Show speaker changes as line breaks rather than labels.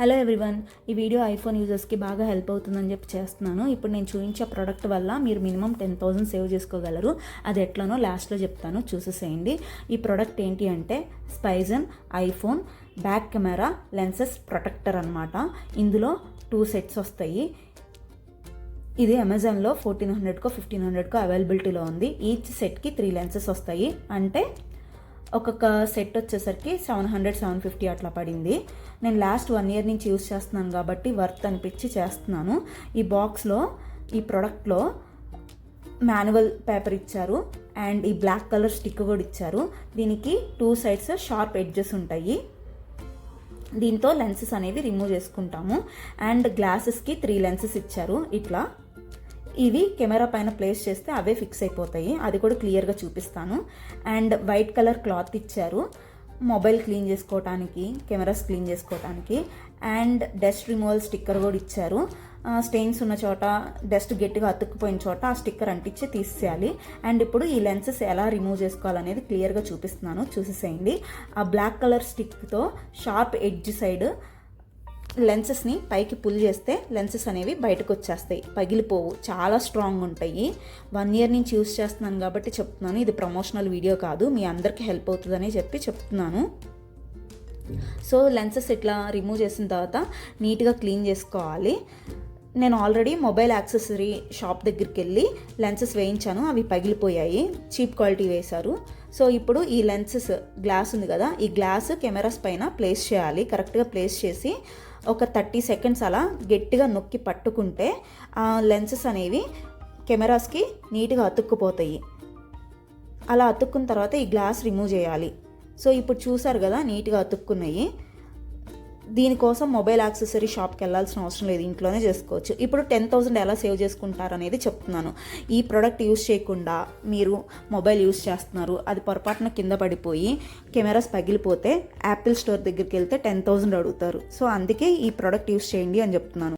Hello everyone, ఈ video iPhone యూజర్స్కి బాగా help అవుతుందని చెప్పి చేస్తున్నాను. ఇప్పుడు నేను చూపించే ప్రోడక్ట్ వల్ల మీరు మినిమం 10,000 సేవ్ చేసుకోగలరు. అది ఎట్లానో లాస్ట్లో చెప్తాను, చూసేసేయండి. ఈ ప్రోడక్ట్ ఏంటి అంటే Spigen iPhone back camera lenses protector అనమాట. ఇందులో 2 సెట్స్ వస్తాయి. ఇది అమెజాన్లో 1400కో 1500కో అవైలబిలిటీలో ఉంది. ఈచ్ సెట్కి 3 లెన్సెస్ వస్తాయి. అంటే ఒక్కొక్క సెట్ వచ్చేసరికి 700-750 అట్లా పడింది. నేను లాస్ట్ 1 ఇయర్ నుంచి యూస్ చేస్తున్నాను కాబట్టి వర్త్ అనిపించి చేస్తున్నాను. ఈ బాక్స్లో ఈ ప్రోడక్ట్లో మాన్యువల్ పేపర్ ఇచ్చారు అండ్ ఈ బ్లాక్ కలర్ స్టిక్ కూడా ఇచ్చారు. దీనికి 2 సైడ్స్ షార్ప్ ఎడ్జెస్ ఉంటాయి. దీంతో లెన్సెస్ అనేవి రిమూవ్ చేసుకుంటాము. అండ్ గ్లాసెస్కి 3 లెన్సెస్ ఇచ్చారు. ఇట్లా ఇవి కెమెరా పైన ప్లేస్ చేస్తే అవే ఫిక్స్ అయిపోతాయి. అది కూడా క్లియర్గా చూపిస్తాను. అండ్ వైట్ కలర్ క్లాత్ ఇచ్చారు మొబైల్ క్లీన్ చేసుకోవటానికి, కెమెరాస్ క్లీన్ చేసుకోవటానికి. అండ్ డస్ట్ రిమూవల్ స్టిక్కర్ కూడా ఇచ్చారు. స్టెయిన్స్ ఉన్న చోట, డస్ట్ గట్టిగా అతుక్కుపోయిన చోట ఆ స్టిక్కర్ అంటించి తీసేయాలి. అండ్ ఇప్పుడు ఈ లెన్సెస్ ఎలా రిమూవ్ చేసుకోవాలనేది క్లియర్గా చూపిస్తున్నాను, చూసేసేయండి. ఆ బ్లాక్ కలర్ స్టిక్తో షార్ప్ ఎడ్జ్ సైడ్ లెన్సెస్ని పైకి పుల్ చేస్తే లెన్సెస్ అనేవి బయటకు వచ్చేస్తాయి, పగిలిపోవు, చాలా స్ట్రాంగ్ ఉంటాయి. 1 ఇయర్ నుంచి యూస్ చేస్తున్నాను కాబట్టి చెప్తున్నాను. ఇది ప్రమోషనల్ వీడియో కాదు, మీ అందరికీ హెల్ప్ అవుతుందని చెప్పి చెప్తున్నాను. సో లెన్సెస్ ఇట్లా రిమూవ్ చేసిన తర్వాత నీట్గా క్లీన్ చేసుకోవాలి. నేను ఆల్రెడీ మొబైల్ యాక్సెసరీ షాప్ దగ్గరికి వెళ్ళి లెన్సెస్ వేయించాను, అవి పగిలిపోయాయి, చీప్ క్వాలిటీ వేశారు. సో ఇప్పుడు ఈ లెన్సెస్ గ్లాస్ ఉంది కదా, ఈ గ్లాస్ కెమెరాస్ పైన ప్లేస్ చేయాలి. కరెక్ట్గా ప్లేస్ చేసి ఒక 30 సెకండ్స్ అలా గట్టిగా నొక్కి పట్టుకుంటే ఆ లెన్సెస్ అనేవి కెమెరాస్కి నీట్గా అతుక్కుపోతాయి. అలా అతుక్కున్న తర్వాత ఈ గ్లాస్ రిమూవ్ చేయాలి. సో ఇప్పుడు చూసారు కదా, నీట్గా అతుక్కున్నాయి. దీనికోసం మొబైల్ యాక్సెసరీ షాప్కి వెళ్ళాల్సిన అవసరం లేదు, ఇంట్లోనే చేసుకోవచ్చు. ఇప్పుడు 10,000 ఎలా సేవ్ చేసుకుంటారు అనేది చెప్తున్నాను. ఈ ప్రోడక్ట్ యూస్ చేయకుండా మీరు మొబైల్ యూస్ చేస్తున్నారు, అది పొరపాటున కింద పడిపోయి కెమెరాస్ పగిలిపోతే యాపిల్ స్టోర్ దగ్గరికి వెళ్తే 10,000 అడుగుతారు. సో అందుకే ఈ ప్రోడక్ట్ యూస్ చేయండి అని చెప్తున్నాను.